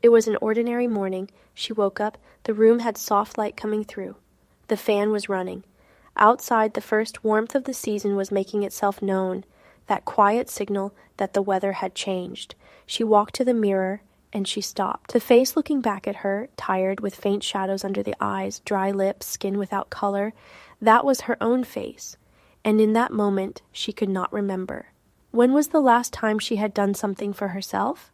It was an ordinary morning. She woke up. The room had soft light coming through. The fan was running. Outside, the first warmth of the season was making itself known, that quiet signal that the weather had changed. She walked to the mirror, and she stopped. The face looking back at her, tired, with faint shadows under the eyes, dry lips, skin without color, that was her own face. And in that moment, she could not remember. When was the last time she had done something for herself?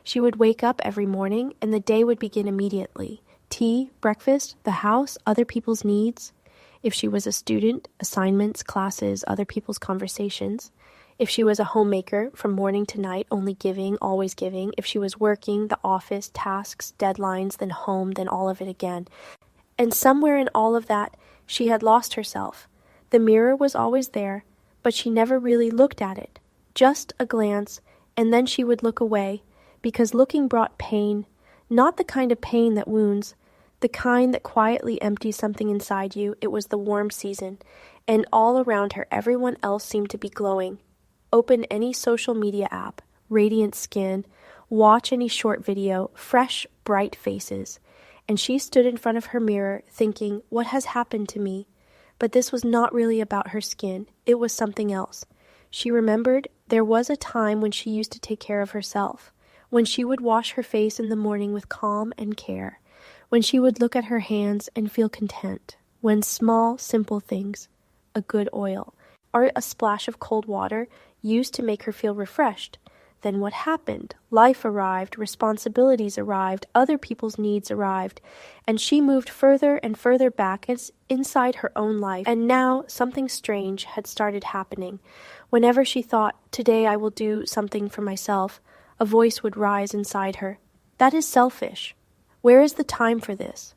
She would wake up every morning, and the day would begin immediately. Tea, breakfast, the house, other people's needs. If she was a student, assignments, classes, other people's conversations. If she was a homemaker, from morning to night, only giving, always giving. If she was working, the office, tasks, deadlines, then home, then all of it again. And somewhere in all of that, she had lost herself. The mirror was always there, but she never really looked at it. Just a glance, and then she would look away, because looking brought pain, not the kind of pain that wounds, the kind that quietly empties something inside you. It was the warm season, and all around her everyone else seemed to be glowing. Open any social media app, radiant skin, watch any short video, fresh, bright faces. And she stood in front of her mirror thinking, what has happened to me? But this was not really about her skin. It was something else. She remembered there was a time when she used to take care of herself, when she would wash her face in the morning with calm and care, when she would look at her hands and feel content, when small, simple things, a good oil, or a splash of cold water used to make her feel refreshed. Then what happened? Life arrived, responsibilities arrived, other people's needs arrived, and she moved further and further back inside her own life. And now something strange had started happening. Whenever she thought, today I will do something for myself, a voice would rise inside her. That is selfish. Where is the time for this?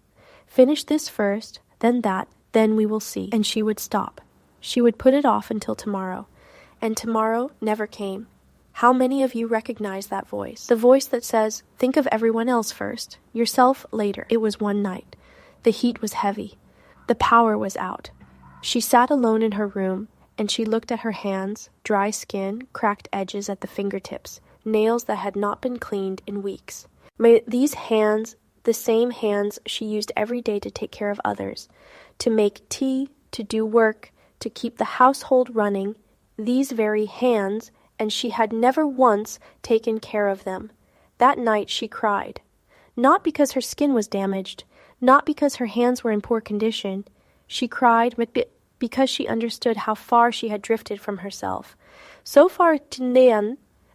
Finish this first, then that, then we will see. And she would stop. She would put it off until tomorrow. And tomorrow never came. How many of you recognize that voice? The voice that says, think of everyone else first, yourself later. It was one night. The heat was heavy. The power was out. She sat alone in her room, and she looked at her hands, dry skin, cracked edges at the fingertips, nails that had not been cleaned in weeks. May these hands, the same hands she used every day to take care of others, to make tea, to do work, to keep the household running, these very hands, and she had never once taken care of them. That night she cried. Not because her skin was damaged, not because her hands were in poor condition. She cried because she understood how far she had drifted from herself. So far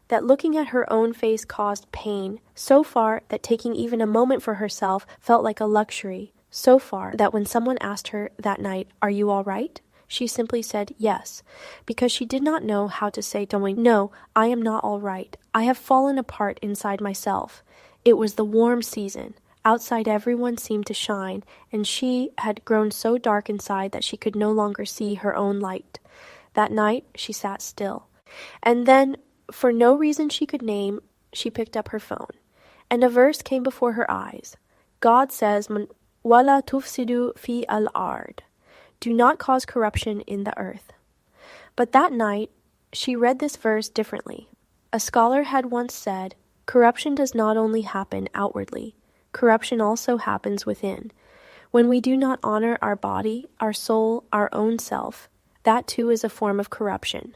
that looking at her own face caused pain, so far that taking even a moment for herself felt like a luxury, so far that when someone asked her that night, "Are you all right?" she simply said yes, because she did not know how to say, "No, I am not all right. I have fallen apart inside myself." It was the warm season. Outside everyone seemed to shine, and she had grown so dark inside that she could no longer see her own light. That night, she sat still. And then, for no reason she could name, she picked up her phone. And a verse came before her eyes. God says, "Wala tufsidu fi al-ard." Do not cause corruption in the earth. But that night, she read this verse differently. A scholar had once said, corruption does not only happen outwardly, corruption also happens within. When we do not honor our body, our soul, our own self, that too is a form of corruption.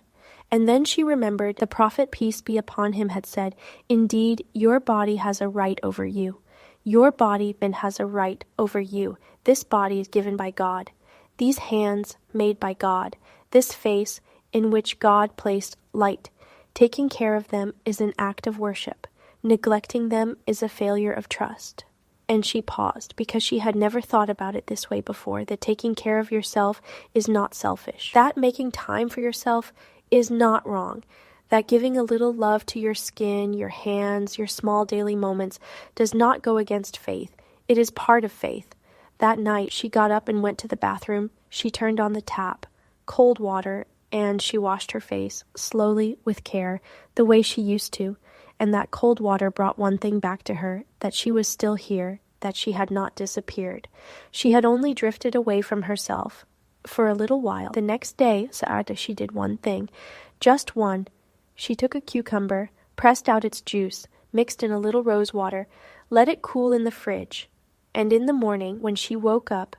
And then she remembered the prophet, peace be upon him, had said, indeed, your body has a right over you. Your body has a right over you. This body is given by God. These hands made by God, this face in which God placed light. Taking care of them is an act of worship. Neglecting them is a failure of trust. And she paused, because she had never thought about it this way before, that taking care of yourself is not selfish. That making time for yourself is not wrong. That giving a little love to your skin, your hands, your small daily moments does not go against faith. It is part of faith. That night, she got up and went to the bathroom. She turned on the tap, cold water, and she washed her face, slowly, with care, the way she used to. And that cold water brought one thing back to her, that she was still here, that she had not disappeared. She had only drifted away from herself for a little while. The next day, she did one thing, just one. She took a cucumber, pressed out its juice, mixed in a little rose water, let it cool in the fridge, and in the morning, when she woke up,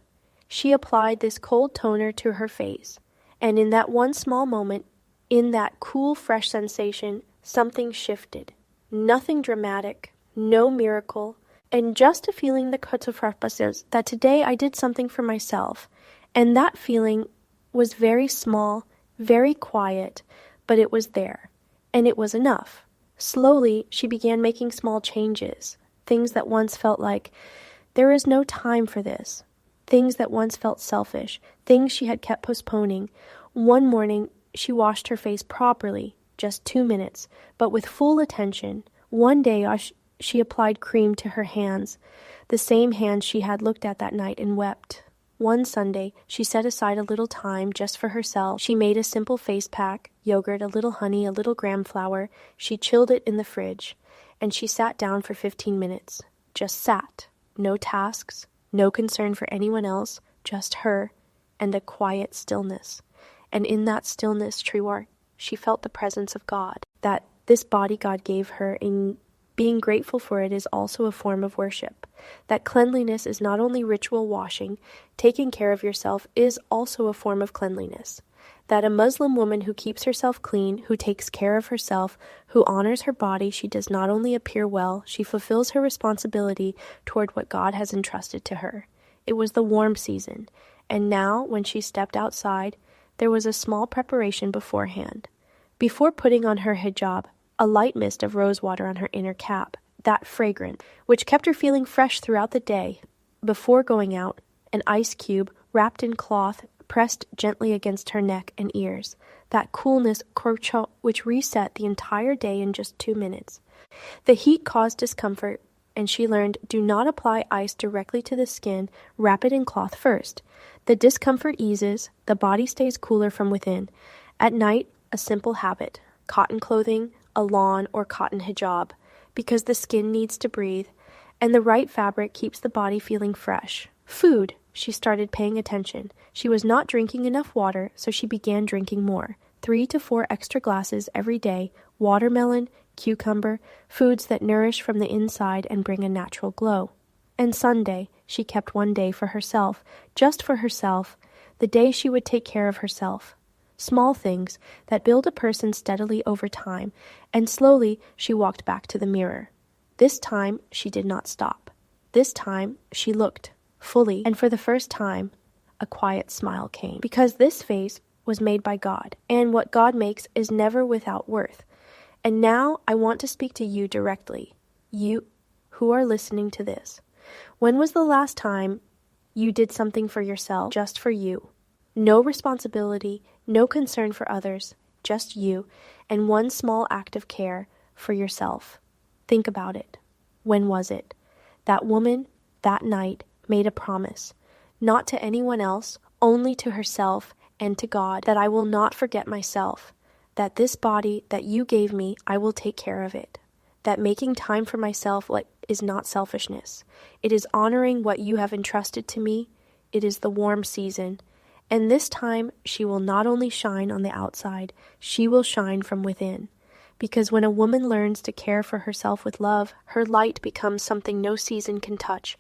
she applied this cold toner to her face, and in that one small moment, in that cool, fresh sensation, something shifted. Nothing dramatic, no miracle, and just a feeling that says that today I did something for myself, and that feeling was very small, very quiet, but it was there, and it was enough. Slowly, she began making small changes, things that once felt like, there is no time for this, things that once felt selfish, things she had kept postponing. One morning, she washed her face properly, just 2 minutes, but with full attention. One day, she applied cream to her hands, the same hands she had looked at that night and wept. One Sunday, she set aside a little time just for herself. She made a simple face pack, yogurt, a little honey, a little gram flour. She chilled it in the fridge, and she sat down for 15 minutes. Just sat. No tasks, no concern for anyone else, just her, and a quiet stillness. And in that stillness, Triwar, she felt the presence of God, that this body God gave her, in being grateful for it is also a form of worship. That cleanliness is not only ritual washing, taking care of yourself is also a form of cleanliness. That a Muslim woman who keeps herself clean, who takes care of herself, who honors her body, she does not only appear well, she fulfills her responsibility toward what God has entrusted to her. It was the warm season, and now, when she stepped outside, there was a small preparation beforehand. Before putting on her hijab, a light mist of rose water on her inner cap, that fragrance, which kept her feeling fresh throughout the day. Before going out, an ice cube wrapped in cloth pressed gently against her neck and ears, that coolness which reset the entire day in just 2 minutes. The heat caused discomfort, and she learned, do not apply ice directly to the skin, wrap it in cloth first. The discomfort eases, the body stays cooler from within. At night, a simple habit, cotton clothing, a lawn or cotton hijab, because the skin needs to breathe, and the right fabric keeps the body feeling fresh. Food. She started paying attention. She was not drinking enough water, so she began drinking more. 3 to 4 extra glasses every day, watermelon, cucumber, foods that nourish from the inside and bring a natural glow. And Sunday, she kept one day for herself, just for herself, the day she would take care of herself. Small things that build a person steadily over time, and slowly she walked back to the mirror. This time, she did not stop. This time, she looked fully, and for the first time, a quiet smile came. Because this face was made by God, and what God makes is never without worth. And now I want to speak to you directly, you who are listening to this. When was the last time you did something for yourself, just for you? No responsibility, no concern for others, just you, and one small act of care for yourself. Think about it. When was it? That woman, that night, made a promise, not to anyone else, only to herself and to God, that I will not forget myself, that this body that you gave me, I will take care of it, that making time for myself is not selfishness. It is honoring what you have entrusted to me. It is the warm season. And this time, she will not only shine on the outside, she will shine from within. Because when a woman learns to care for herself with love, her light becomes something no season can touch.